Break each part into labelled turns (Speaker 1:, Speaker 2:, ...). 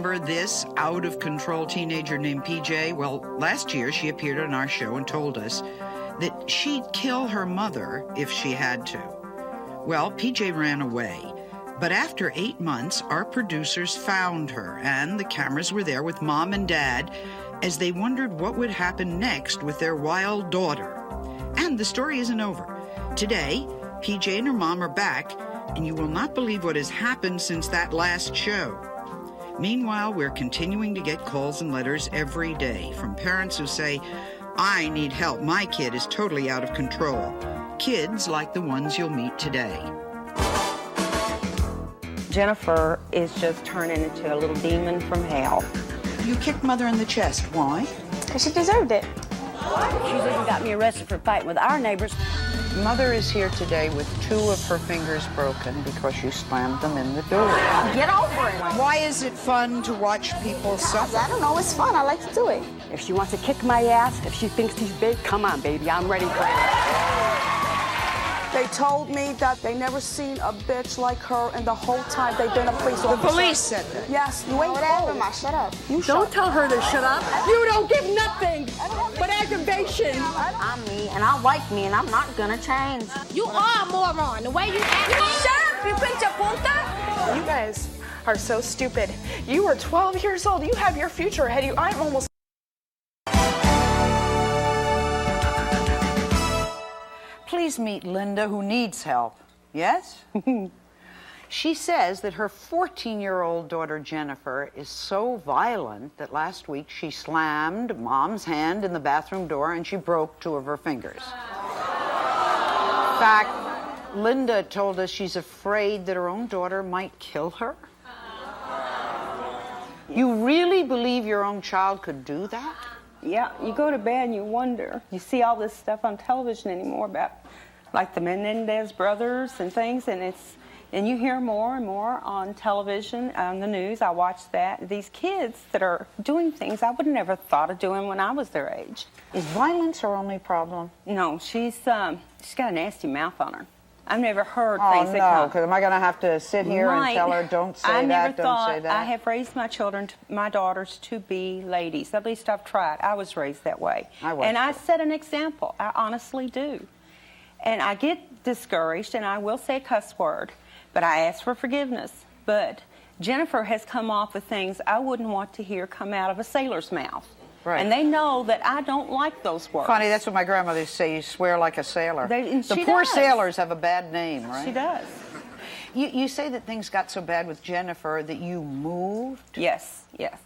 Speaker 1: remember this out-of-control teenager named PJ? Well, last year she appeared on our show and told us that she'd kill her mother if she had to. Well, PJ ran away. But after 8 months, our producers found her, and the cameras were there with Mom and Dad as they wondered what would happen next with their wild daughter. And the story isn't over. Today, PJ and her mom are back, and you will not believe what has happened since that last show. Meanwhile, we're continuing to get calls and letters every day from parents who say, "I need help. My kid is totally out of control." Kids like the ones you'll meet today.
Speaker 2: Jennifer is just turning into a little demon from hell.
Speaker 1: You kicked Mother in the chest. Why?
Speaker 3: Because she deserved it.
Speaker 4: She's even got me arrested for fighting with our neighbors.
Speaker 1: Mother is here today with 2 of her fingers broken because you slammed them in the door.
Speaker 3: Get over it.
Speaker 1: Why is it fun to watch people suffer?
Speaker 3: I don't know, it's fun. I like to do it.
Speaker 4: If she wants to kick my ass, if she thinks she's big, come on, baby, I'm ready for it.
Speaker 5: They told me that they never seen a bitch like her in the whole time they've been a police officer.
Speaker 1: The police said that.
Speaker 5: Yes, you ain't
Speaker 3: Whatever,
Speaker 5: told.
Speaker 3: Ma, shut up.
Speaker 5: You
Speaker 4: Don't
Speaker 5: shut
Speaker 4: tell her to shut up. You don't give nothing but aggravation.
Speaker 3: I'm me, and I like me, and I'm not gonna change.
Speaker 6: You are a moron. The way you act.
Speaker 3: Shut up, you pinche punta.
Speaker 5: You guys are so stupid. You are 12 years old. You have your future ahead of you. I'm almost...
Speaker 1: Please meet Linda, who needs help. Yes? She says that her 14-year-old daughter, Jennifer, is so violent that last week she slammed Mom's hand in the bathroom door and she broke 2 of her fingers. In fact, Linda told us she's afraid that her own daughter might kill her. You really believe your own child could do that?
Speaker 2: Yeah, you go to bed and you wonder. You see all this stuff on television anymore about, like the Menendez brothers and things, and you hear more and more on television, on the news. I watch that. These kids that are doing things I would have never thought of doing when I was their age.
Speaker 1: Is violence her only problem?
Speaker 2: No, she's got a nasty mouth on her. I've never heard
Speaker 1: Oh,
Speaker 2: things that
Speaker 1: no,
Speaker 2: come.
Speaker 1: because am I going to have to sit here and tell her, don't say
Speaker 2: I
Speaker 1: that,
Speaker 2: never
Speaker 1: don't
Speaker 2: thought
Speaker 1: say that?
Speaker 2: I have raised my children, my daughters, to be ladies. At least I've tried. I was raised that way. And I set an example. I honestly do. And I get discouraged, and I will say a cuss word, but I ask for forgiveness. But Jennifer has come off with things I wouldn't want to hear come out of a sailor's mouth.
Speaker 1: Right.
Speaker 2: And they know that I don't like those words.
Speaker 1: Funny, that's what my grandmother used to say, you swear like a sailor.
Speaker 2: And
Speaker 1: the
Speaker 2: she
Speaker 1: poor
Speaker 2: does.
Speaker 1: sailors have a bad name, right?
Speaker 2: She does.
Speaker 1: You say that things got so bad with Jennifer that you moved?
Speaker 2: Yes, yes.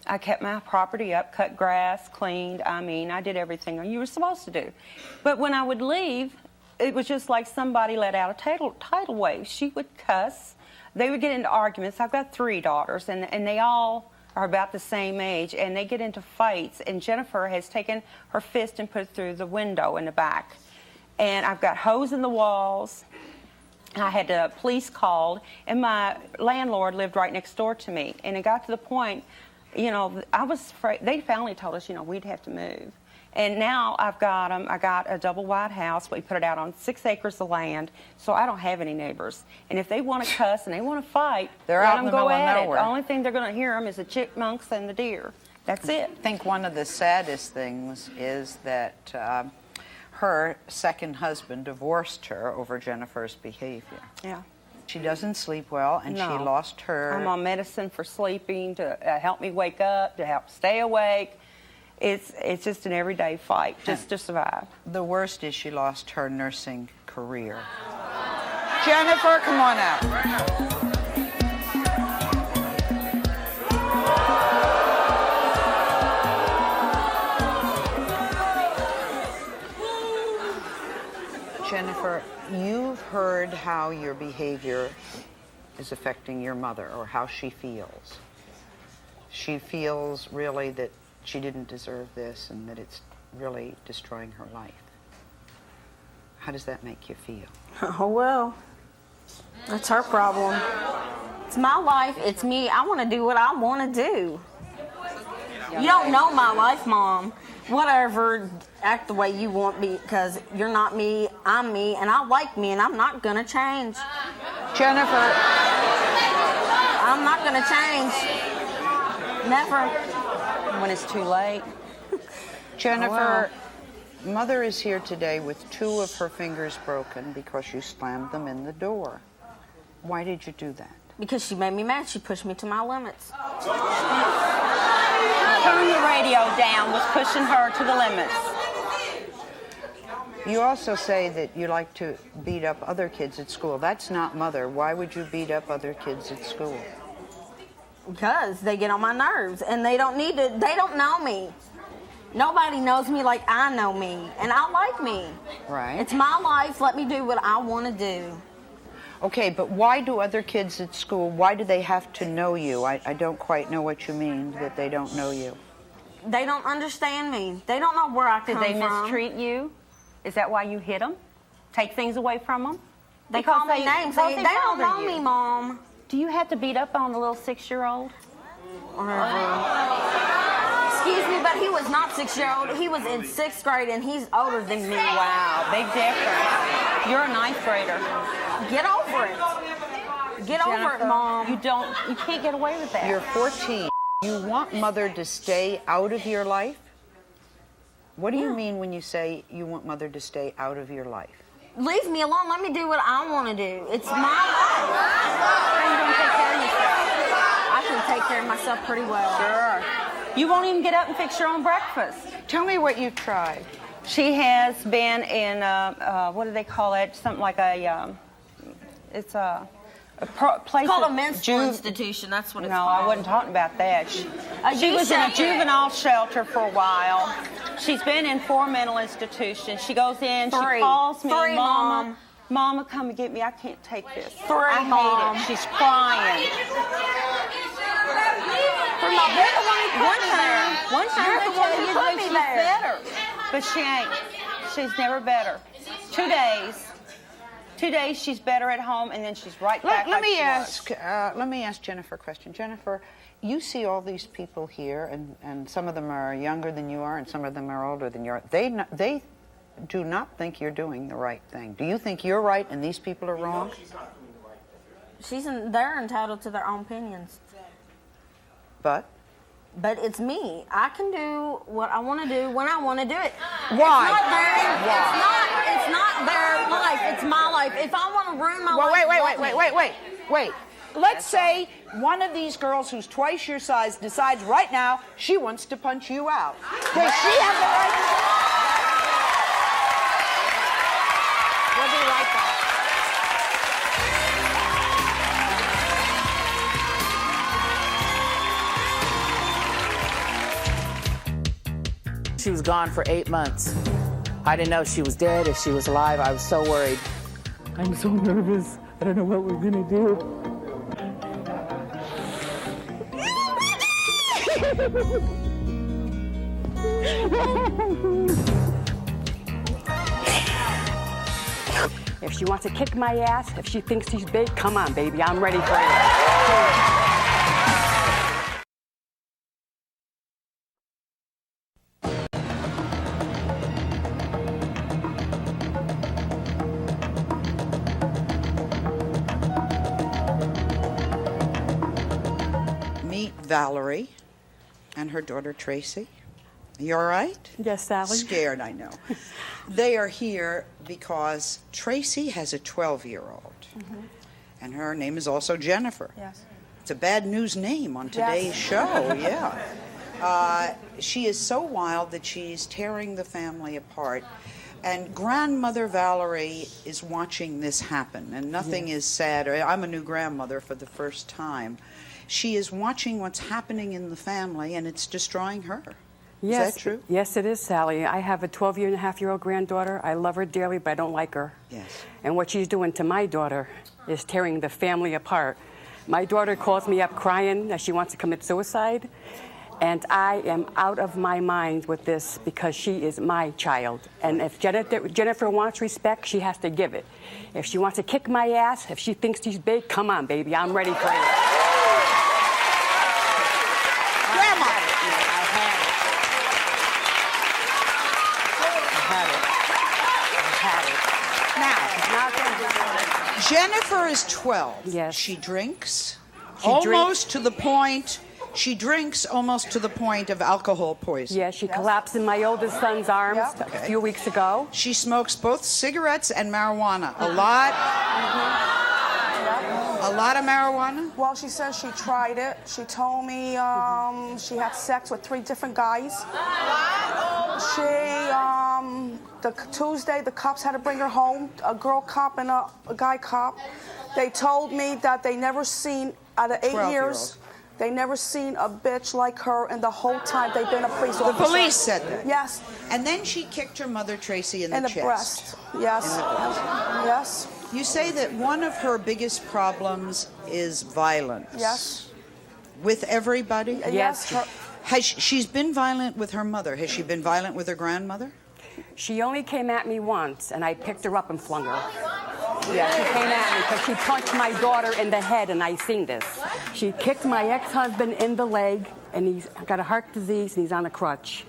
Speaker 2: I kept my property up, cut grass, cleaned. I mean, I did everything you were supposed to do. But when I would leave, it was just like somebody let out a tidal wave. She would cuss. They would get into arguments. I've got 3 daughters, and they all are about the same age, and they get into fights. And Jennifer has taken her fist and put it through the window in the back. And I've got holes in the walls. I had the police called, and my landlord lived right next door to me. And it got to the point, you know, I was afraid. They finally told us, you know, we'd have to move. And now I've got them. I got a double wide house. We put it out on 6 acres of land, so I don't have any neighbors. And if they want to cuss and they want to fight,
Speaker 1: they're
Speaker 2: let
Speaker 1: out
Speaker 2: them
Speaker 1: in the
Speaker 2: go
Speaker 1: middle of
Speaker 2: at
Speaker 1: nowhere.
Speaker 2: it. The only thing they're going to hear them is the chipmunks and the deer. That's it.
Speaker 1: I think one of the saddest things is that her second husband divorced her over Jennifer's behavior.
Speaker 2: Yeah.
Speaker 1: She doesn't sleep well, and
Speaker 2: No.
Speaker 1: she lost her...
Speaker 2: I'm on medicine for sleeping to help me wake up, to help stay awake. It's just an everyday fight, just to survive.
Speaker 1: The worst is she lost her nursing career. Jennifer, come on out. Jennifer, you've heard how your behavior is affecting your mother, or how she feels. She feels really that she didn't deserve this and that it's really destroying her life. How does that make you feel?
Speaker 3: Oh, well, that's her problem. It's my life. It's me. I want to do what I want to do. You don't know my life, Mom. Whatever, act the way you want me, because you're not me, I'm me, and I like me, and I'm not going to change.
Speaker 1: Jennifer.
Speaker 3: I'm not going to change. Never.
Speaker 2: When it's too late.
Speaker 1: Jennifer, Mother is here today with 2 of her fingers broken because you slammed them in the door. Why did you do that?
Speaker 3: Because she made me mad. She pushed me to my limits.
Speaker 2: Turn the radio down was pushing her to the limits.
Speaker 1: You also say that you like to beat up other kids at school. That's not Mother. Why would you beat up other kids at school?
Speaker 3: Because they get on my nerves, and they don't know me. Nobody knows me like I know me, and I like me.
Speaker 1: Right.
Speaker 3: It's my life. Let me do what I want to do.
Speaker 1: Okay, but why do other kids at school, why do they have to know you? I don't quite know what you mean, that they don't know you.
Speaker 3: They don't understand me. They don't know where I come from.
Speaker 2: Did they mistreat you? Is that why you hit them? Take things away from them?
Speaker 3: They call me names. They don't know me, Mom.
Speaker 2: Do you have to beat up on a little 6-year-old?
Speaker 3: Excuse me, but he was not 6-year-old. He was in 6th grade, and he's older than me.
Speaker 2: Wow, big difference. You're a 9th grader.
Speaker 3: Get over it. Get over it, Mom.
Speaker 2: You can't get away with that.
Speaker 1: You're 14. You want Mother to stay out of your life? What do you mean when you say you want Mother to stay out of your life?
Speaker 3: Leave me alone. Let me do what I want to do. It's my life.
Speaker 2: How are you going to take care of yourself?
Speaker 3: I can take care of myself pretty well.
Speaker 2: Sure. You won't even get up and fix your own breakfast.
Speaker 1: Tell me what you've tried.
Speaker 2: She has been in, what do they call it? Something like it's a place.
Speaker 3: It's called a mental institution. That's what it's called.
Speaker 2: No, I wasn't talking about that. She was in a juvenile shelter for a while. She's been in 4 mental institutions. She goes in, she calls me, Mama, Mama, come and get me. I can't take this. I hate it. She's crying. One time they tell you that she's better, but she ain't. She's never better. 2 days. 2 days she's better at home, and then she's right back.
Speaker 1: Let me ask Jennifer a question. Jennifer, you see all these people here, and some of them are younger than you are, and some of them are older than you are. They do not think you're doing the right thing. Do you think you're right and these people are wrong?
Speaker 3: They're entitled to their own opinions.
Speaker 1: But
Speaker 3: it's me. I can do what I want to do when I want to do it.
Speaker 1: Why?
Speaker 3: It's not their life. It's my life. If I want to ruin my life...
Speaker 5: Wait. Let's say one of these girls who's twice your size decides right now she wants to punch you out. Does she have the right to... We'll be right back.
Speaker 7: She was gone for 8 months. I didn't know if she was dead, if she was alive. I was so worried. I'm so nervous. I don't know what we're gonna do.
Speaker 4: If she wants to kick my ass, if she thinks she's big, come on, baby. I'm ready for it.
Speaker 1: Valerie and her daughter Tracy. You all right?
Speaker 4: Yes, Sally.
Speaker 1: Scared, I know. They are here because Tracy has a 12-year-old, and her name is also Jennifer.
Speaker 2: Yes.
Speaker 1: It's a bad news name on today's show, yeah. She is so wild that she's tearing the family apart. And grandmother Valerie is watching this happen, and nothing is sadder. I'm a new grandmother for the first time. She is watching what's happening in the family, and it's destroying her.
Speaker 4: Yes,
Speaker 1: is that true?
Speaker 4: Yes, it is, Sally. I have a 12-year-and-a-half-year-old granddaughter. I love her dearly, but I don't like her.
Speaker 1: Yes.
Speaker 4: And what she's doing to my daughter is tearing the family apart. My daughter calls me up crying that she wants to commit suicide, and I am out of my mind with this because she is my child. And if Jennifer wants respect, she has to give it. If she wants to kick my ass, if she thinks she's big, come on, baby. I'm ready for it.
Speaker 1: Jennifer is 12.
Speaker 4: Yes.
Speaker 1: She drinks
Speaker 4: She
Speaker 1: almost to the point She drinks almost to the point of alcohol poisoning.
Speaker 4: Yeah, she collapsed in my oldest son's arms a few weeks ago.
Speaker 1: She smokes both cigarettes and marijuana. A lot. A lot of marijuana?
Speaker 8: Well, she says she tried it. She told me she had sex with 3 different guys. Tuesday, the cops had to bring her home, a girl cop and a guy cop. They told me that they never seen, out of 8 years, they never seen a bitch like her in the whole time they've been a police officer.
Speaker 1: The police said that?
Speaker 8: Yes.
Speaker 1: And then she kicked her mother, Tracy, in the chest.
Speaker 8: Breast. Yes. Yes.
Speaker 1: You say that one of her biggest problems is violence.
Speaker 8: Yes.
Speaker 1: With everybody?
Speaker 8: Yes.
Speaker 1: She's been violent with her mother. Has she been violent with her grandmother?
Speaker 4: She only came at me once, and I picked her up and flung her. Yeah, she came at me because she punched my daughter in the head, and I seen this. She kicked my ex-husband in the leg, and he's got a heart disease, and he's on a crutch.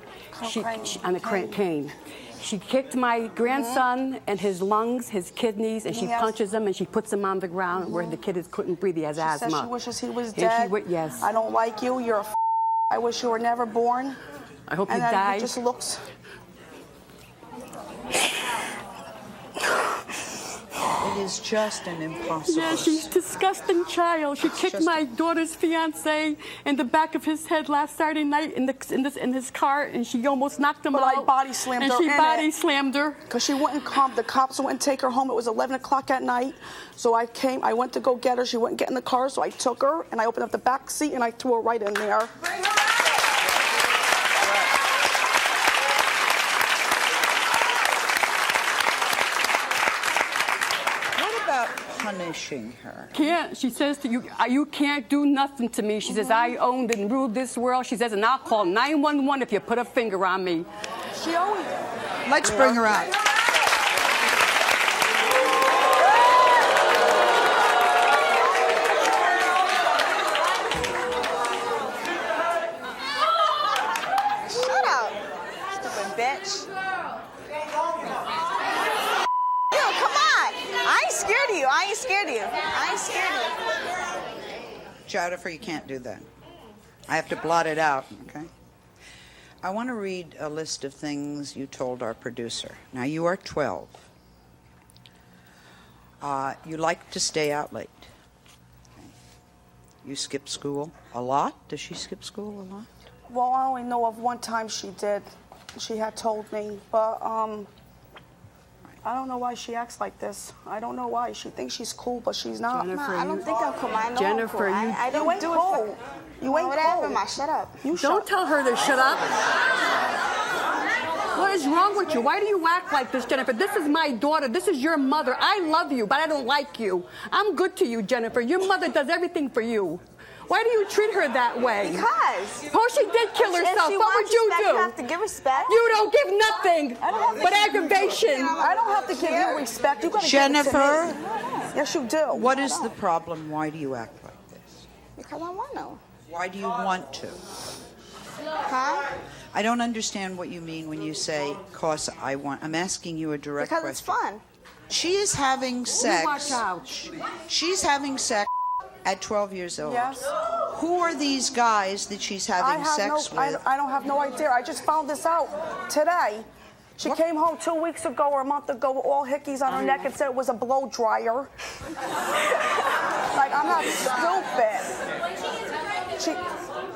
Speaker 4: On a cane. She kicked my grandson and his lungs, his kidneys, and she punches him, and she puts him on the ground where the kid couldn't breathe. He has asthma.
Speaker 8: She said she wishes he was dead.
Speaker 4: Yes.
Speaker 8: I don't like you. You're a I wish you were never born.
Speaker 4: I hope you
Speaker 8: die.
Speaker 4: die.
Speaker 8: He just looks...
Speaker 1: It is just an impossible...
Speaker 4: Yeah, she's a disgusting child. She kicked my daughter's fiancé in the back of his head last Saturday night in his car, and she almost knocked him out.
Speaker 8: But I body slammed her.
Speaker 4: And she body slammed her.
Speaker 8: Because she wouldn't come. The cops wouldn't take her home. It was 11 o'clock at night. So I went to go get her. She wouldn't get in the car, so I took her, and I opened up the back seat, and I threw her right in there.
Speaker 1: Punishing her.
Speaker 4: She says to you, you can't do nothing to me. She says, I owned and ruled this world. She says, and I'll call 911 if you put a finger on me.
Speaker 8: She always...
Speaker 1: Let's bring her out.
Speaker 9: Shut up, stupid bitch. I ain't scared of you. I ain't scared of you. I ain't scared of you.
Speaker 1: Jennifer, you can't do that. I have to blot it out, okay? I want to read a list of things you told our producer. Now, you are 12. You like to stay out late. Okay. You skip school a lot? Does she skip school a lot?
Speaker 8: Well, I only know of one time she did. She had told me, but I don't know why she acts like this. I don't know why. She thinks she's cool, but she's not.
Speaker 4: Jennifer,
Speaker 9: I don't think I'm cool. I know
Speaker 4: Jennifer,
Speaker 9: I'm cool. I don't
Speaker 8: ain't
Speaker 9: do
Speaker 8: cool.
Speaker 9: it for...
Speaker 8: You ain't
Speaker 9: Whatever,
Speaker 8: cool.
Speaker 9: shut up.
Speaker 4: Don't tell her to shut up. What is wrong with you? Why do you act like this, Jennifer? This is my daughter. This is your mother. I love you, but I don't like you. I'm good to you, Jennifer. Your mother does everything for you. Why do you treat her that way?
Speaker 9: Because.
Speaker 4: Oh, she did kill herself. What would you do?
Speaker 9: You have to give respect.
Speaker 4: You don't give nothing but aggravation.
Speaker 8: I don't have to give you respect. You got to
Speaker 1: Jennifer?
Speaker 8: give it to me. Yes, you do.
Speaker 1: What is the problem? Why do you act like this?
Speaker 9: Because I want to.
Speaker 1: Why do you want to?
Speaker 9: Huh?
Speaker 1: I don't understand what you mean when you say, cause I want. I'm asking you a direct question.
Speaker 9: Because it's fun.
Speaker 1: She is having sex.
Speaker 4: Watch out.
Speaker 1: She's having sex at 12 years old.
Speaker 8: Yes.
Speaker 1: Who are these guys that she's having sex with?
Speaker 8: I don't have no idea. I just found this out today. She came home 2 weeks ago or a month ago with all hickeys on her neck and said it was a blow dryer. Like, I'm not stupid.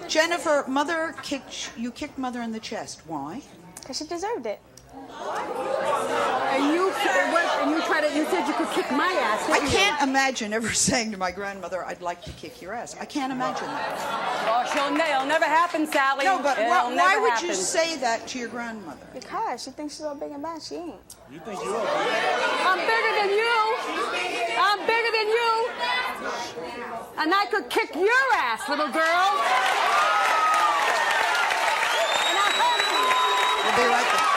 Speaker 1: Jennifer, you kicked mother in the chest. Why?
Speaker 9: Because she deserved it.
Speaker 4: And you said you could kick my ass.
Speaker 1: I can't imagine ever saying to my grandmother, I'd like to kick your ass. I can't imagine that.
Speaker 4: Oh, it'll never happen, Sally.
Speaker 1: No, but why would you
Speaker 4: happen.
Speaker 1: say that to your grandmother?
Speaker 9: Because she thinks she's all big and bad. She ain't.
Speaker 10: You think you're all big?
Speaker 4: I'm bigger than you. I'm bigger than you. And I could kick your ass, little girl. And I'll help you.
Speaker 1: We'll be right back.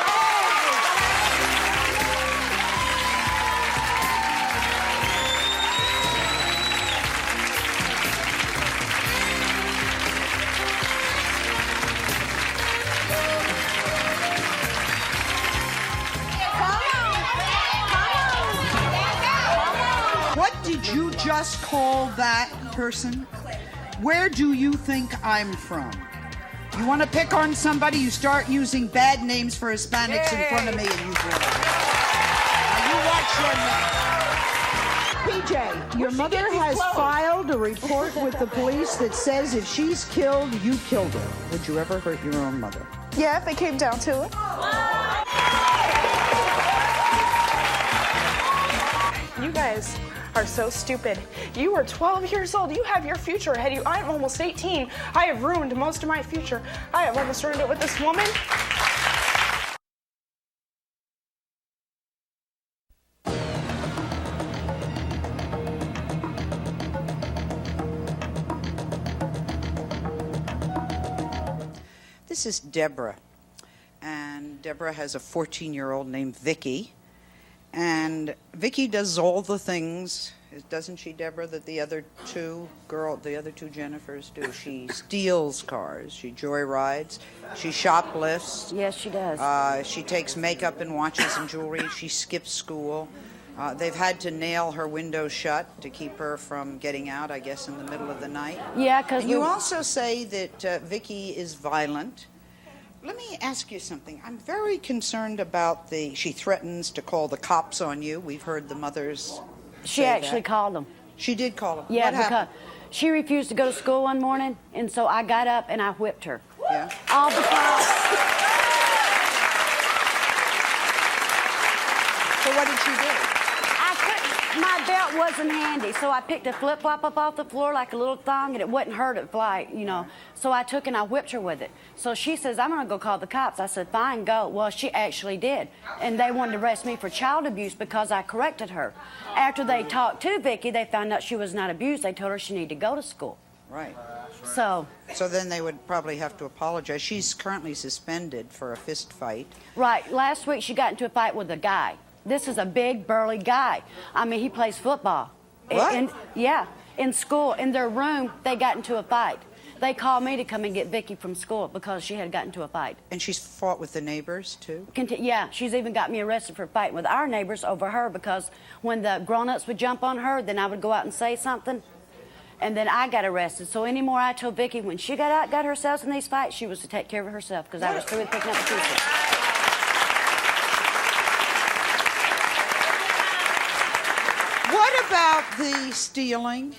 Speaker 1: What did you just call that person?
Speaker 5: Where do you think I'm from? You want to pick on somebody, you start using bad names for Hispanics in front of me and you win. Now you watch your name. PJ, your mother has filed a report with the police that says if she's killed, you killed her. Would you ever hurt your own mother?
Speaker 9: Yeah, if it came down to it.
Speaker 10: You guys are so stupid. You are 12 years old. You have your future ahead of you. I'm almost 18. I have ruined most of my future. I have almost ruined it with this woman.
Speaker 1: This is Deborah, and Deborah has a 14-year-old named Vicki, and Vicki does all the things, doesn't she, Deborah, that the other two Jennifers do? She steals cars, she joyrides, she shoplifts.
Speaker 11: Yes, she does.
Speaker 1: She takes makeup and watches and jewelry. She skips school. They've had to nail her window shut to keep her from getting out, I guess, in the middle of the night.
Speaker 11: Yeah, because
Speaker 1: you also say that Vicki is violent. Let me ask you something. I'm very concerned about she threatens to call the cops on you. We've heard the mothers
Speaker 11: She
Speaker 1: say
Speaker 11: actually
Speaker 1: that.
Speaker 11: called them.
Speaker 1: She did call them.
Speaker 11: Yeah,
Speaker 1: What
Speaker 11: because
Speaker 1: happened?
Speaker 11: she refused to go to school one morning, and so I got up and I whipped her.
Speaker 1: Yeah.
Speaker 11: All because...
Speaker 1: So what did she do?
Speaker 11: My belt wasn't handy, so I picked a flip-flop up off the floor like a little thong, and it wouldn't hurt it fly, you know. So I took and I whipped her with it. So she says, I'm going to go call the cops. I said, fine, go. Well, she actually did. And they wanted to arrest me for child abuse because I corrected her. After they talked to Vicki, they found out she was not abused. They told her she needed to go to school.
Speaker 1: Right.
Speaker 11: So
Speaker 1: then they would probably have to apologize. She's currently suspended for a fist fight.
Speaker 11: Right. Last week she got into a fight with a guy. This is a big, burly guy. I mean, he plays football.
Speaker 1: What?
Speaker 11: In school, in their room, they got into a fight. They called me to come and get Vicki from school because she had gotten into a fight.
Speaker 1: And she's fought with the neighbors, too?
Speaker 11: Yeah, she's even got me arrested for fighting with our neighbors over her because when the grown-ups would jump on her, then I would go out and say something, and then I got arrested. So anymore, I told Vicki when she got herself in these fights, she was to take care of herself because I was through with picking up the pieces.
Speaker 1: What about the stealing?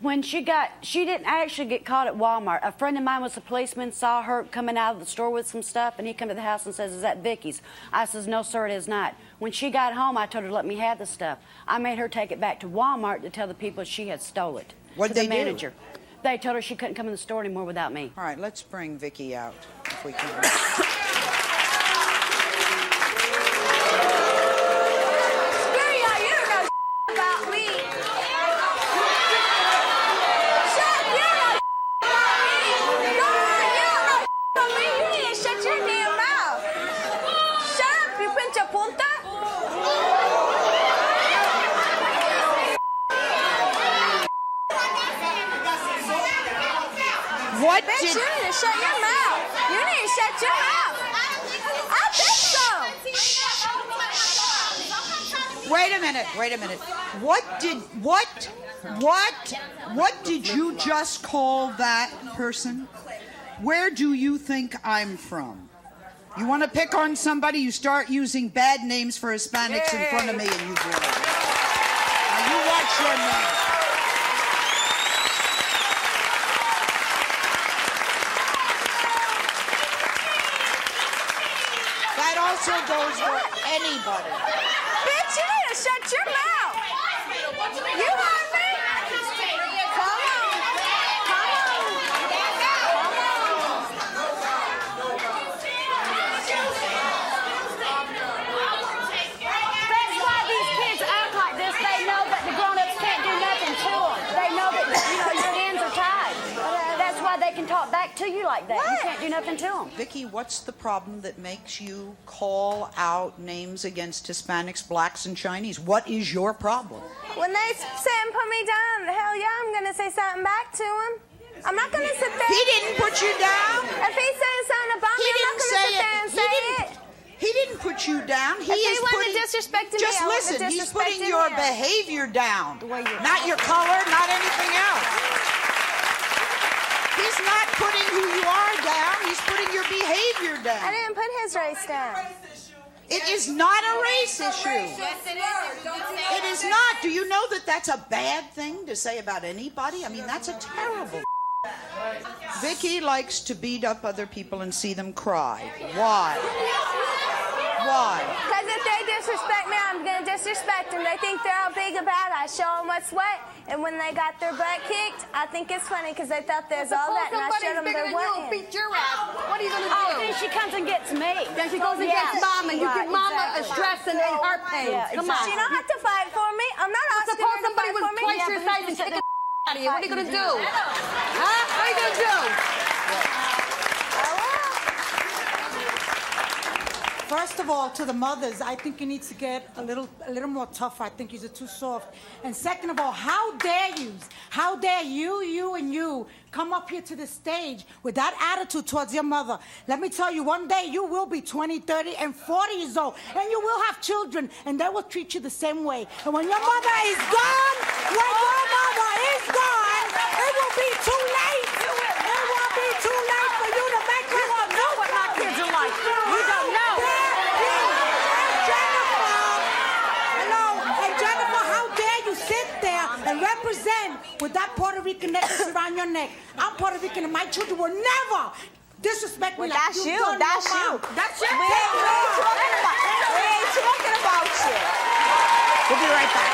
Speaker 11: When she didn't actually get caught at Walmart. A friend of mine was a policeman, saw her coming out of the store with some stuff, and he come to the house and says, is that Vicki's? I says, no, sir, it is not. When she got home, I told her to let me have the stuff. I made her take it back to Walmart to tell the people she had stole it.
Speaker 1: What'd they do?
Speaker 11: To the manager. They told her she couldn't come in the store anymore without me.
Speaker 1: All right, let's bring Vicki out, if we can.
Speaker 6: About me. Shut your damn mouth. Shut up, you pinche punta.
Speaker 5: What
Speaker 6: Bitch,
Speaker 5: did...
Speaker 6: you need to shut your mouth. You need to shut your mouth. I think so.
Speaker 1: Wait a minute. What did you just call that person? Where do you think I'm from? You want to pick on somebody, you start using bad names for Hispanics in front of me and you do it. Now you watch your name. That also goes for anybody.
Speaker 6: Bitch, you need to shut your mouth. You heard me? Come on.
Speaker 11: That's why these kids act like this. They know that the grown-ups can't do nothing to them. They know that, your hands are tied. That's why they can talk back to you like that. You can't do nothing to them.
Speaker 1: Vicki, what's the problem that makes you call out names against Hispanics, blacks, and Chinese? What is your problem?
Speaker 6: When they sit and put me down, hell yeah, I'm going to say something back to him. I'm not going to sit there.
Speaker 1: He didn't put you down.
Speaker 6: If he's saying something about me, I'm not going to sit there and say it.
Speaker 1: He didn't put you down.
Speaker 6: If he wasn't disrespecting me,
Speaker 1: just
Speaker 6: I wasn't
Speaker 1: listen, he's
Speaker 6: disrespecting
Speaker 1: putting your
Speaker 6: him.
Speaker 1: behavior down.
Speaker 6: The way you're
Speaker 1: not your color, not anything else.
Speaker 5: who you are down. He's putting your behavior down.
Speaker 6: I didn't put his race down.
Speaker 5: It is not a race issue.
Speaker 6: Yes, it is.
Speaker 5: It is not. Do you know that that's a bad thing to say about anybody? I mean, that's a terrible. Vicki likes to beat up other people and see them cry. Why? Why?
Speaker 6: Because if they disrespect me, I'm going to disrespect them. They think they're all big about it. I show them what's what. And when they got their butt kicked, I think it's funny because they thought there's all that. And I showed them their what.
Speaker 11: Beat your ass. What are you going to do? Then she comes and gets me. Then she goes and gets Mama. You give Mama a stress and her pain. Come on.
Speaker 6: She don't have to fight for me. I'm not asking
Speaker 11: Suppose
Speaker 6: her to
Speaker 11: somebody
Speaker 6: fight
Speaker 11: was
Speaker 6: for me.
Speaker 11: twice your size and take the out of you. What are you going to do? Huh? What are you going to do?
Speaker 12: First of all, to the mothers, I think you need to get a little more tougher. I think you're too soft. And second of all, how dare you come up here to the stage with that attitude towards your mother? Let me tell you, one day you will be 20, 30, and 40 years old, and you will have children, and they will treat you the same way. And when your mother is gone, it will be too late. It will be too late for you to make her know what my kids are like. You don't know. And represent with that Puerto Rican necklace around your neck. I'm Puerto Rican and my children will never disrespect me like
Speaker 9: that's
Speaker 12: you.
Speaker 9: That's you.
Speaker 12: That's you.
Speaker 9: We ain't talking about you.
Speaker 5: We'll be right back.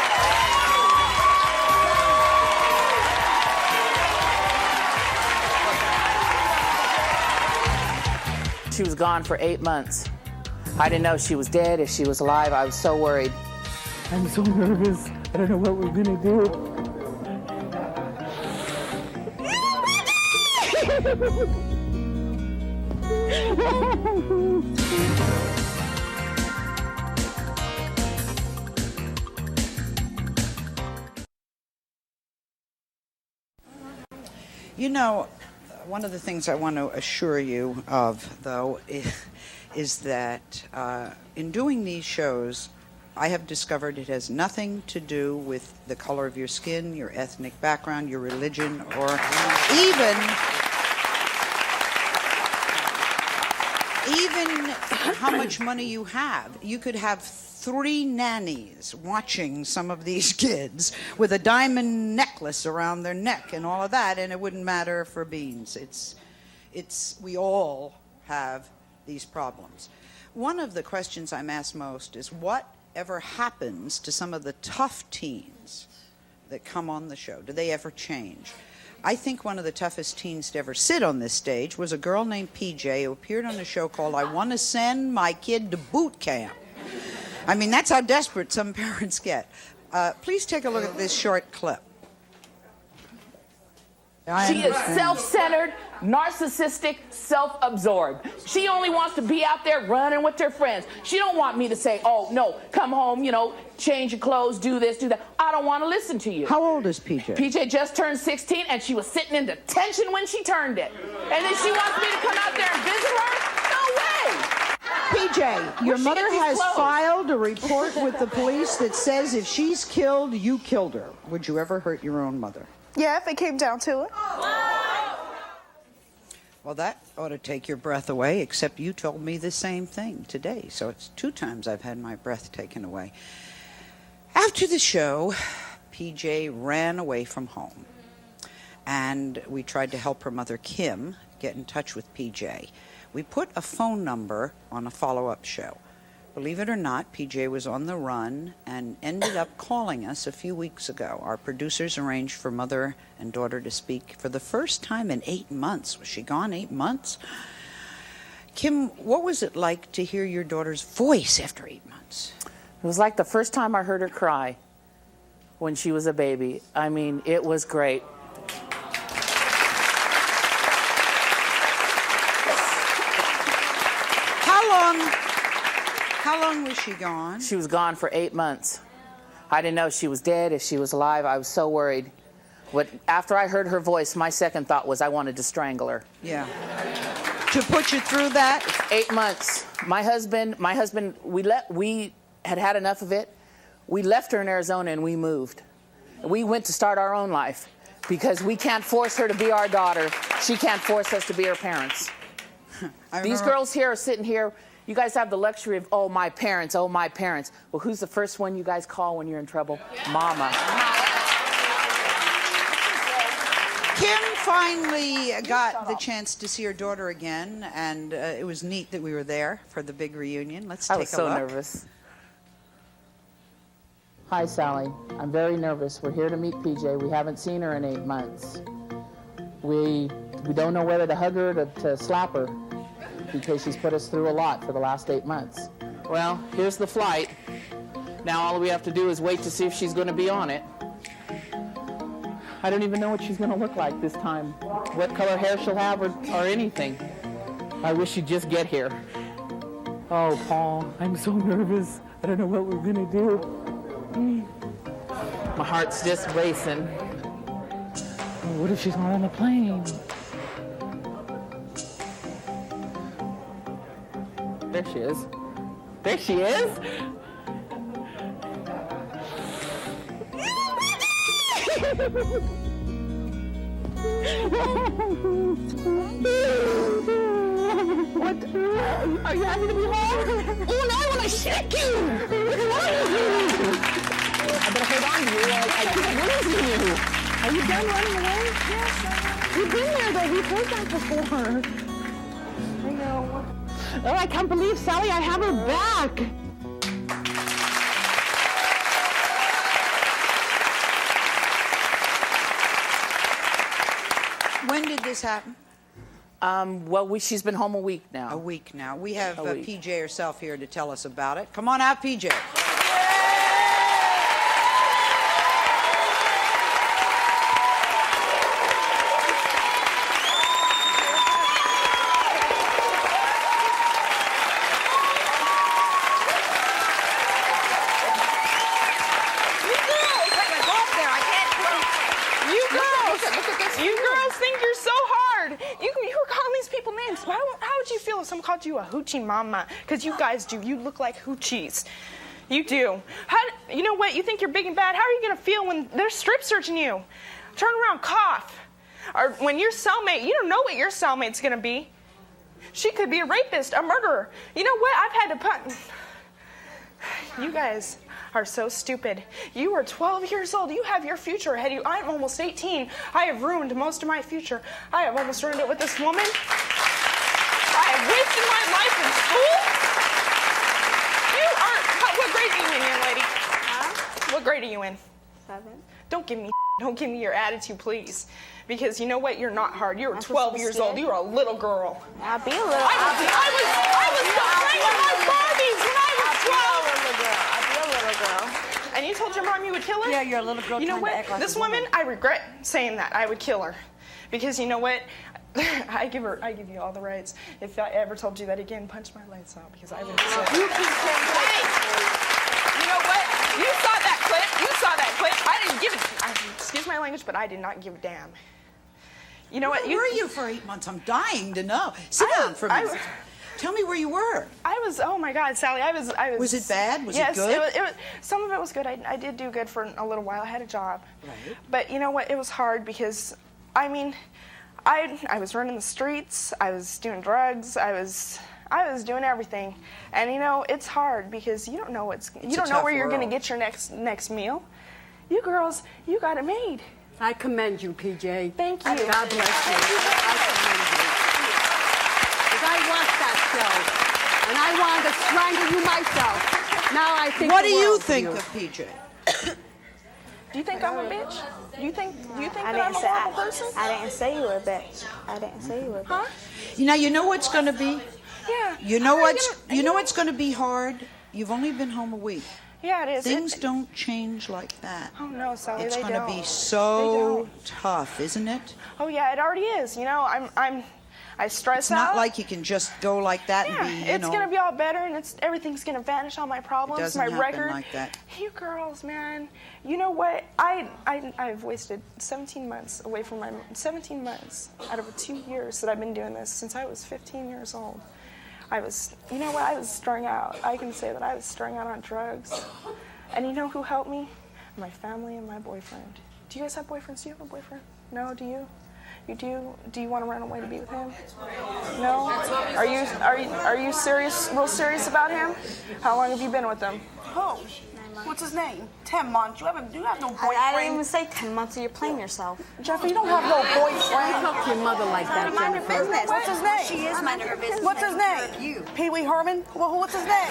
Speaker 7: She was gone for 8 months. I didn't know if she was dead, if she was alive. I was so worried. I'm so nervous. I don't know what we're gonna do.
Speaker 1: You know, one of the things I want to assure you of, though, is that in doing these shows, I have discovered it has nothing to do with the color of your skin, your ethnic background, your religion, or even how much money you have. You could have 3 nannies watching some of these kids with a diamond necklace around their neck and all of that, and it wouldn't matter for beans. We all have these problems. One of the questions I'm asked most is what ever happens to some of the tough teens that come on the show? Do they ever change? I think one of the toughest teens to ever sit on this stage was a girl named PJ who appeared on a show called I Want to Send My Kid to Boot Camp. I mean, that's how desperate some parents get. Please take a look at this short clip.
Speaker 7: She is self-centered, narcissistic, self-absorbed. She only wants to be out there running with her friends. She don't want me to say, oh, no, come home, change your clothes, do this, do that. I don't want to listen to you.
Speaker 1: How old is PJ?
Speaker 7: PJ just turned 16, and she was sitting in detention when she turned it. And then she wants me to come out there and visit her? No way!
Speaker 5: PJ, your mother has filed a report with the police that says if she's killed, you killed her. Would you ever hurt your own mother?
Speaker 10: Yeah, if it came down to it.
Speaker 1: Well, that ought to take your breath away, except you told me the same thing today. So it's 2 times I've had my breath taken away. After the show, PJ ran away from home. And we tried to help her mother, Kim, get in touch with PJ. We put a phone number on a follow-up show. Believe it or not, PJ was on the run and ended up calling us a few weeks ago. Our producers arranged for mother and daughter to speak for the first time in 8 months. Was she gone 8 months? Kim, what was it like to hear your daughter's voice after 8 months?
Speaker 7: It was like the first time I heard her cry when she was a baby. I mean, it was great.
Speaker 1: How long was she gone?
Speaker 7: She was gone for 8 months. I didn't know if she was dead, if she was alive. I was so worried. After I heard her voice, my second thought was I wanted to strangle her.
Speaker 1: Yeah. To put you through that?
Speaker 7: 8 months. My husband, we had enough of it. We left her in Arizona and we moved. We went to start our own life. Because we can't force her to be our daughter. She can't force us to be her parents. These girls here are sitting here. You guys have the luxury of, oh, my parents, oh, my parents. Well, who's the first one you guys call when you're in trouble? Mama.
Speaker 5: Kim finally got the chance to see her daughter again, and it was neat that we were there for the big reunion. Let's take a look.
Speaker 7: I was so nervous. Hi, Sally. I'm very nervous. We're here to meet PJ. We haven't seen her in 8 months. We don't know whether to hug her or to slap her because she's put us through a lot for the last 8 months. Well, here's the flight. Now all we have to do is wait to see if she's going to be on it. I don't even know what she's going to look like this time, what color hair she'll have or anything. I wish she'd just get here. Oh, Paul, I'm so nervous. I don't know what we're going to do. My heart's just racing. Oh, what if she's not on the plane? There she is. There she is. What? Are you happy to be home? Oh, no, I want to shake you. I better hold on to you. I keep losing you. Are you done running away? Yes. You've been there, though. We've heard that before. I know. Oh, I can't believe, Sally, I have her back.
Speaker 5: When did this happen?
Speaker 7: Well, she's been home a week now.
Speaker 5: A week now. We have PJ herself here to tell us about it. Come on out, PJ.
Speaker 10: Someone called you a hoochie mama, because you guys do. You look like hoochies. You do. You know what? You think you're big and bad. How are you going to feel when they're strip searching you? Turn around, cough. Or when your cellmate, you don't know what your cellmate's going to be. She could be a rapist, a murderer. You know what? I've had to put... You guys are so stupid. You are 12 years old. You have your future ahead of you. I'm almost 18. I have ruined most of my future. I have almost ruined it with this woman. I have wasted my life in school. You aren't... What grade are you in, young lady? Huh? What grade are you in?
Speaker 6: 7.
Speaker 10: Don't give me your attitude, please. Because you know what? You're not hard. You're 12 years old. You're a little girl.
Speaker 6: I'll be a little...
Speaker 10: I was still playing with my Barbies when I was 12.
Speaker 6: I'll be a little girl.
Speaker 10: And you told your mom you would kill her?
Speaker 11: Yeah, you're a little girl.
Speaker 10: You know what? This woman, I regret saying that. I would kill her. Because you know what? I give you all the rights. If I ever told you that again, punch my lights out because I would say. You know what? You saw that clip. I didn't give it. Excuse my language, but I did not give a damn. You know what?
Speaker 5: Where were you for 8 months? I'm dying to know. Sit down for a minute. Tell me where you were.
Speaker 10: I was. Oh my God, Sally. I was.
Speaker 5: Was it bad? Was
Speaker 10: it
Speaker 5: good?
Speaker 10: Yes, it was. Some of it was good. I did do good for a little while. I had a job. Right. But you know what? It was hard because, I mean, I was running the streets. I was doing drugs. I was doing everything. And you know, it's hard because you don't know where you're going to get your next meal. You girls, you got it made.
Speaker 11: I commend you, PJ.
Speaker 10: Thank you.
Speaker 11: God bless you. I commend you. Because I watched that show, and I wanted to strangle you myself. Now I think.
Speaker 5: What do you think of PJ?
Speaker 10: Do you think I'm a bitch? Do you think that I'm a horrible person?
Speaker 6: I didn't say you were a bitch. I didn't say you were a bitch.
Speaker 10: Huh?
Speaker 5: Now you know what's going to be.
Speaker 10: Yeah.
Speaker 5: You know what's going to be hard. You've only been home a week.
Speaker 10: Yeah, it is.
Speaker 5: Things don't change like that.
Speaker 10: Oh no, Sally,
Speaker 5: it's
Speaker 10: they don't.
Speaker 5: It's going to be so tough, isn't it?
Speaker 10: Oh yeah, it already is. You know, I stress out.
Speaker 5: It's not like you can just go like that and be,
Speaker 10: it's going to be all better, and everything's going to vanish, all my problems,
Speaker 5: it doesn't
Speaker 10: my
Speaker 5: happen
Speaker 10: record.
Speaker 5: Like that.
Speaker 10: You girls, man, you know what? I've wasted 17 months away from 17 months out of the 2 years that I've been doing this since I was 15 years old. You know what? I was strung out. I can say that I was strung out on drugs. And you know who helped me? My family and my boyfriend. Do you guys have boyfriends? Do you have a boyfriend? No, do you? Do you want to run away to be with him? No? Are you serious, real serious about him? How long have you been with him?
Speaker 8: Who? What's his name? 10 months. You have no boyfriend.
Speaker 3: I didn't even say 10 months, so you're playing yourself.
Speaker 8: Jeffrey, you don't have no boyfriend.
Speaker 4: Don't talk to your mother like that,
Speaker 3: Mind your
Speaker 4: Jennifer.
Speaker 3: business.
Speaker 8: What's his name?
Speaker 3: She is minding her business.
Speaker 8: What's his name? Pee Wee Herman? Well, what's his name?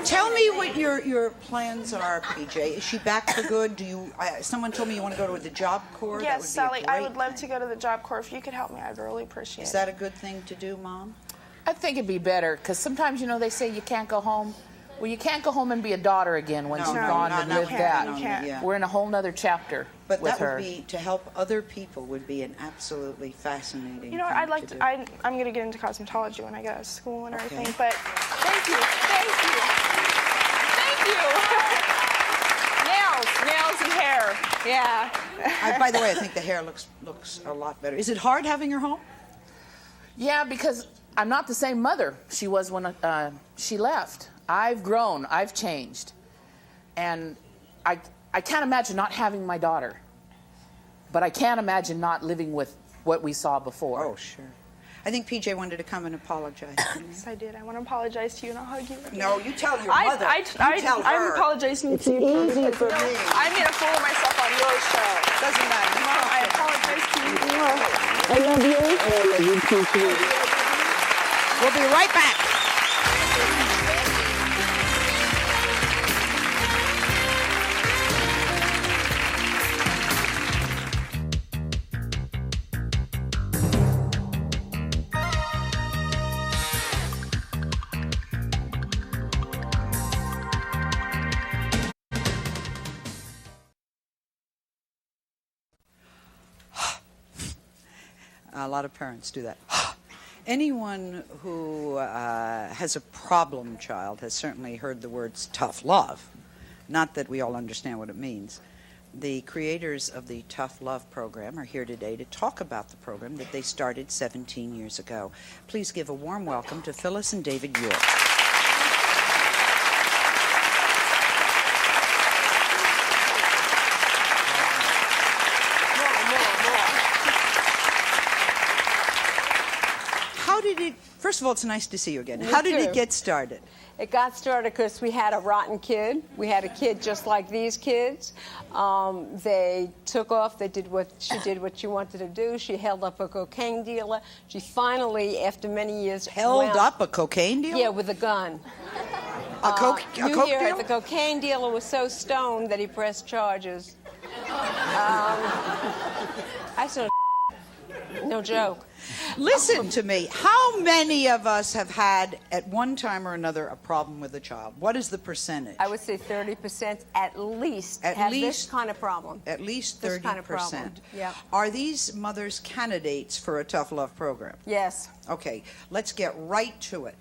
Speaker 5: Tell me what your plans are, PJ. Is she back for good? Do you? Someone told me you want to go to the Job Corps.
Speaker 10: Yes, Sally, I would love
Speaker 5: thing.
Speaker 10: to go to the Job Corps. If you could help me, I'd really appreciate it.
Speaker 5: Is that a good thing to do, Mom?
Speaker 7: I think it'd be better, because sometimes, they say you can't go home. Well, you can't go home and be a daughter again once you've gone and lived that.
Speaker 10: You can't.
Speaker 5: Yeah.
Speaker 7: We're in a whole nother chapter
Speaker 5: But
Speaker 7: with
Speaker 5: that
Speaker 7: her.
Speaker 5: would be, to help other people would be an absolutely fascinating thing
Speaker 10: I'd like
Speaker 5: to
Speaker 10: to.
Speaker 5: do.
Speaker 10: I'm going to get into cosmetology when I get out of school and everything.
Speaker 5: Okay.
Speaker 10: But thank you. Nails and hair. Yeah.
Speaker 5: By the way, I think the hair looks a lot better. Is it hard having her home?
Speaker 7: Yeah, because I'm not the same mother she was when she left. I've grown. I've changed. And I can't imagine not having my daughter. But I can't imagine not living with what we saw before.
Speaker 5: Oh, sure. I think PJ wanted to come and apologize.
Speaker 10: Yes, I did. I want to apologize to you and I'll hug you.
Speaker 5: No, you tell your mother. Tell her.
Speaker 10: I'm apologizing to you.
Speaker 5: It's easy for me.
Speaker 10: I made a fool of myself on your show.
Speaker 5: Doesn't matter.
Speaker 10: Mom, I apologize to you. I love you. I love you too.
Speaker 5: We'll be right back. A lot of parents do that. Anyone who has a problem child has certainly heard the words tough love. Not that we all understand what it means. The creators of the Tough Love program are here today to talk about the program that they started 17 years ago. Please give a warm welcome to Phyllis and David York. First of all, it's nice to see you again. How did it get started?
Speaker 13: It got started because we had a rotten kid. We had a kid just like these kids. They took off. She did what she wanted to do. She held up a cocaine dealer. She finally, after many years,
Speaker 5: held up a cocaine dealer?
Speaker 13: Yeah, with a gun.
Speaker 5: A coke dealer?
Speaker 13: The cocaine dealer was so stoned that he pressed charges. I saw. No joke.
Speaker 5: Listen to me. How many of us have had, at one time or another, a problem with a child? What is the percentage?
Speaker 13: I would say 30% at least have this kind of problem.
Speaker 5: At least 30%.
Speaker 13: This kind of problem. Yeah.
Speaker 5: Are these mothers candidates for a Tough Love program?
Speaker 13: Yes.
Speaker 5: Okay, let's get right to it.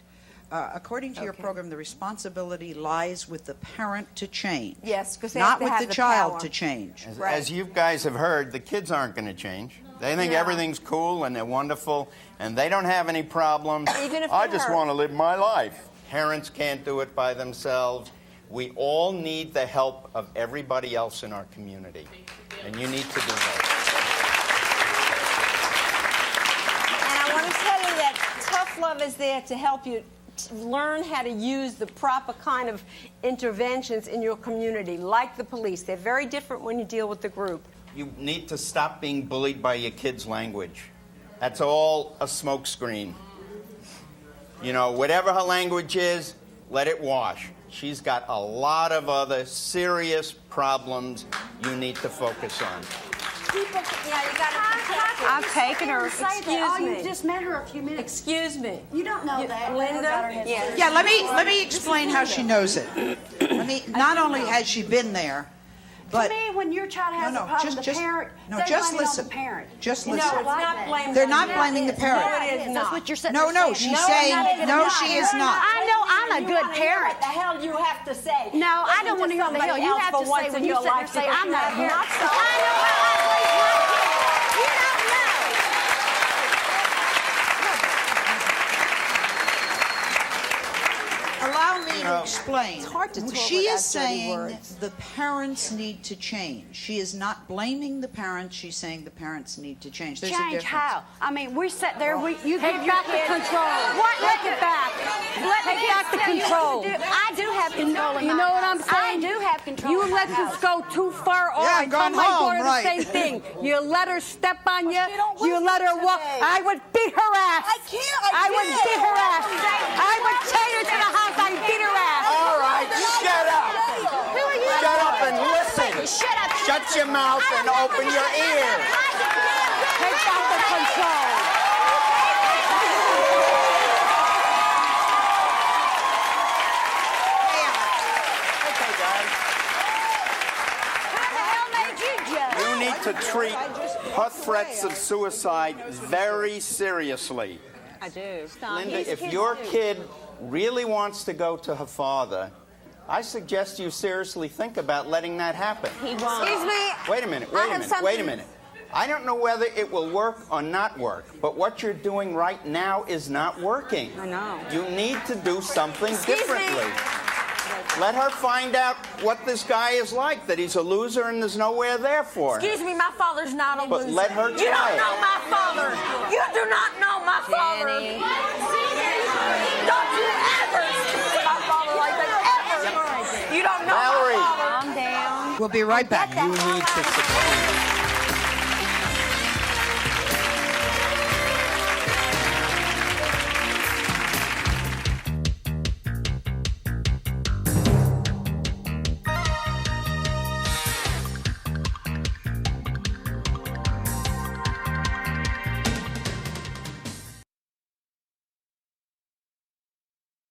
Speaker 5: According to your program, the responsibility lies with the parent to change.
Speaker 13: Yes, because they
Speaker 5: not
Speaker 13: have to
Speaker 5: with
Speaker 13: have
Speaker 5: the
Speaker 13: the
Speaker 5: child
Speaker 13: power.
Speaker 5: to change.
Speaker 14: As you guys have heard, the kids aren't going to change. They think everything's cool and they're wonderful, and they don't have any problems.
Speaker 13: Even if
Speaker 14: I
Speaker 13: they're
Speaker 14: just
Speaker 13: hurt.
Speaker 14: want to live my life. Parents can't do it by themselves. We all need the help of everybody else in our community, and you need to do that.
Speaker 13: And I want to tell you that Tough Love is there to help you learn how to use the proper kind of interventions in your community, like the police. They're very different when you deal with the group.
Speaker 14: You need to stop being bullied by your kids' language. That's all a smokescreen. You know, whatever her language is, let it wash. She's got a lot of other serious problems you need to focus on.
Speaker 13: You got to protect her.
Speaker 11: I've taken her.
Speaker 13: Excuse
Speaker 11: You
Speaker 13: me.
Speaker 11: just met her a few minutes.
Speaker 13: Excuse me.
Speaker 11: You don't know that.
Speaker 13: Linda? Yes.
Speaker 5: Yeah, let me explain how she knows it. Not only has she been there, but
Speaker 11: to me, when your child has a problem, the parent, they
Speaker 5: just
Speaker 11: blame it on
Speaker 5: listen.
Speaker 11: the parent.
Speaker 5: Just
Speaker 11: No,
Speaker 5: listen.
Speaker 11: it's not blaming
Speaker 5: They're
Speaker 11: on
Speaker 5: not
Speaker 11: the
Speaker 5: blaming the parent.
Speaker 11: No, it is not. That's what you're saying.
Speaker 5: No, she's saying no, she is not.
Speaker 11: I know I'm a good parent.
Speaker 13: What the hell you have to say?
Speaker 11: No, I don't want to hear what the hell you have to say when you sit there and say I'm not a parent. I know how I raised my kids. You don't know.
Speaker 5: Allow me to explain.
Speaker 13: It's hard to talk
Speaker 5: She
Speaker 13: without
Speaker 5: is saying
Speaker 13: dirty words.
Speaker 5: the parents need to change. She is not blaming the parents. She's saying the parents need to change. There's a
Speaker 11: Change
Speaker 5: difference.
Speaker 11: how? I mean, we sat there. You
Speaker 12: Take
Speaker 11: give your
Speaker 12: back the
Speaker 11: kid
Speaker 12: control.
Speaker 11: What?
Speaker 12: Take it back.
Speaker 11: Take back the control.
Speaker 12: I do have control in
Speaker 11: You
Speaker 12: my
Speaker 11: know what
Speaker 12: house.
Speaker 11: I'm saying?
Speaker 12: I do have control
Speaker 11: You
Speaker 12: in my
Speaker 11: let
Speaker 12: house.
Speaker 11: this go too far. Or
Speaker 5: Yeah,
Speaker 11: I
Speaker 5: I'm
Speaker 11: told
Speaker 5: going
Speaker 11: my
Speaker 5: home,
Speaker 11: daughter
Speaker 5: right.
Speaker 11: the same thing. You let her step on you.
Speaker 12: she don't
Speaker 11: You let her
Speaker 12: listen to
Speaker 11: walk.
Speaker 12: me.
Speaker 11: I would beat her ass.
Speaker 12: I can't.
Speaker 11: I would beat her ass. I would take her to the house. I'd beat her ass.
Speaker 14: All right, shut up.
Speaker 12: Who are you?
Speaker 14: Shut up and listen.
Speaker 12: Shut up.
Speaker 14: Shut your mouth and open your ears.
Speaker 11: Take back the control.
Speaker 14: Okay, guys.
Speaker 12: How the hell made you judge?
Speaker 14: You need to treat her threats of suicide very seriously.
Speaker 2: I do.
Speaker 14: Linda, if your kid really wants to go to her father, I suggest you seriously think about letting that happen.
Speaker 2: He won't.
Speaker 12: Excuse me.
Speaker 14: Wait a minute,
Speaker 12: I
Speaker 14: wait a
Speaker 12: have
Speaker 14: minute,
Speaker 12: something-
Speaker 14: wait a minute. I don't know whether it will work or not work, but what you're doing right now is not working.
Speaker 2: I know.
Speaker 14: You need to do something
Speaker 12: Excuse me.
Speaker 14: differently. Let her find out what this guy is like, that he's a loser and there's nowhere there for him.
Speaker 12: Excuse me, my father's not a
Speaker 14: But
Speaker 12: loser.
Speaker 14: let her
Speaker 12: You
Speaker 14: try
Speaker 12: don't
Speaker 14: it.
Speaker 12: know my father. You do not know my father.
Speaker 2: Jenny.
Speaker 12: Don't you ever speak to my father like that, ever. You don't know
Speaker 14: Valerie.
Speaker 12: my father.
Speaker 2: Calm down.
Speaker 5: We'll be right back.
Speaker 14: You need to succeed.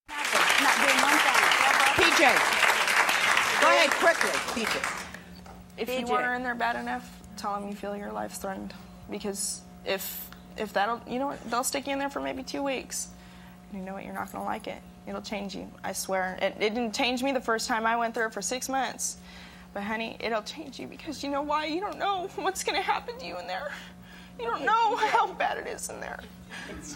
Speaker 11: Not doing one thing.
Speaker 5: PJ, go ahead quickly. PJ.
Speaker 10: If you want her in there bad enough, tell them you feel your life's threatened. Because if that'll, you know what, they'll stick you in there for maybe 2 weeks. And you know what, you're not gonna like it. It'll change you, I swear. It didn't change me the first time I went through it for 6 months. But honey, it'll change you because you know why? You don't know what's gonna happen to you in there. You don't know how bad it is in there.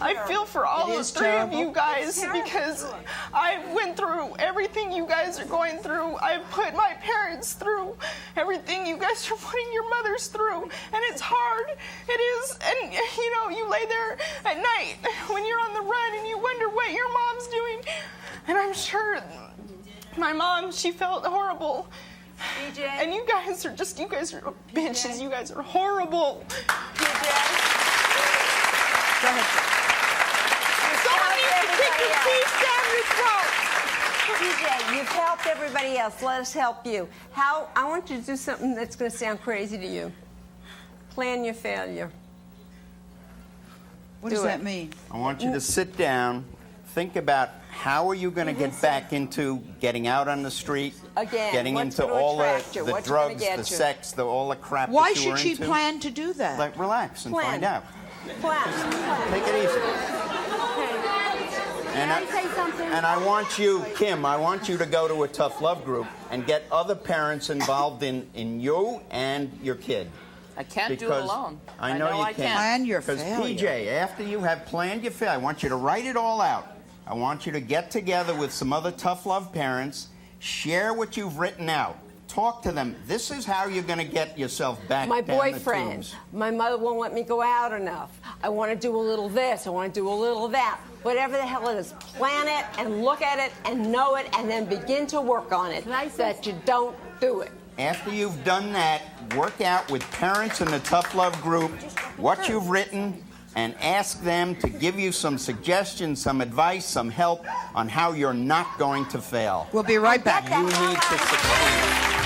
Speaker 10: I feel for all the three of you guys because I went through everything you guys are going through. I put my parents through everything you guys are putting your mothers through. And it's hard. It is. And, you know, you lay there at night when you're on the run and you wonder what your mom's doing. And I'm sure my mom, she felt horrible.
Speaker 12: PJ.
Speaker 10: And you guys are bitches. You guys are horrible.
Speaker 5: Go ahead.
Speaker 10: Someone needs to kick your teeth down your throat.
Speaker 13: PJ, you've helped everybody else. Let us help you. I want you to do something that's going to sound crazy to you. Plan your failure.
Speaker 5: What does that mean?
Speaker 14: I want you to sit down, think about how are you going to get back into getting out on the street,
Speaker 13: Again,
Speaker 14: getting
Speaker 13: what's
Speaker 14: into
Speaker 13: gonna
Speaker 14: all
Speaker 13: attract you?
Speaker 14: the
Speaker 13: What's gonna
Speaker 14: drugs,
Speaker 13: get
Speaker 14: the
Speaker 13: you?
Speaker 14: sex, all the crap
Speaker 5: Why
Speaker 14: that you were
Speaker 5: should she
Speaker 14: into.
Speaker 5: plan to do that?
Speaker 14: Like, relax and
Speaker 13: Plan.
Speaker 14: find out.
Speaker 13: Plan.
Speaker 14: Take it easy.
Speaker 11: Can I say something?
Speaker 14: And I want you, Kim, I want you to go to a tough love group and get other parents involved in you and your kid.
Speaker 7: I can't do it
Speaker 14: Because
Speaker 7: alone.
Speaker 14: I know you
Speaker 7: I
Speaker 14: can't.
Speaker 5: Plan your
Speaker 14: Because
Speaker 5: failure.
Speaker 14: PJ, after you have planned your failure, I want you to write it all out. I want you to get together with some other tough love parents, share what you've written out. Talk to them. This is how you're going to get yourself back
Speaker 13: My
Speaker 14: down
Speaker 13: boyfriend.
Speaker 14: the tubes.
Speaker 13: My mother won't let me go out enough. I want to do a little this. I want to do a little that. Whatever the hell it is, plan it and look at it and know it and then begin to work on it. That you don't do it.
Speaker 14: After you've done that, work out with parents in the tough love group what you've written and ask them to give you some suggestions, some advice, some help on how you're not going to fail.
Speaker 5: We'll be right back.
Speaker 14: You need to succeed.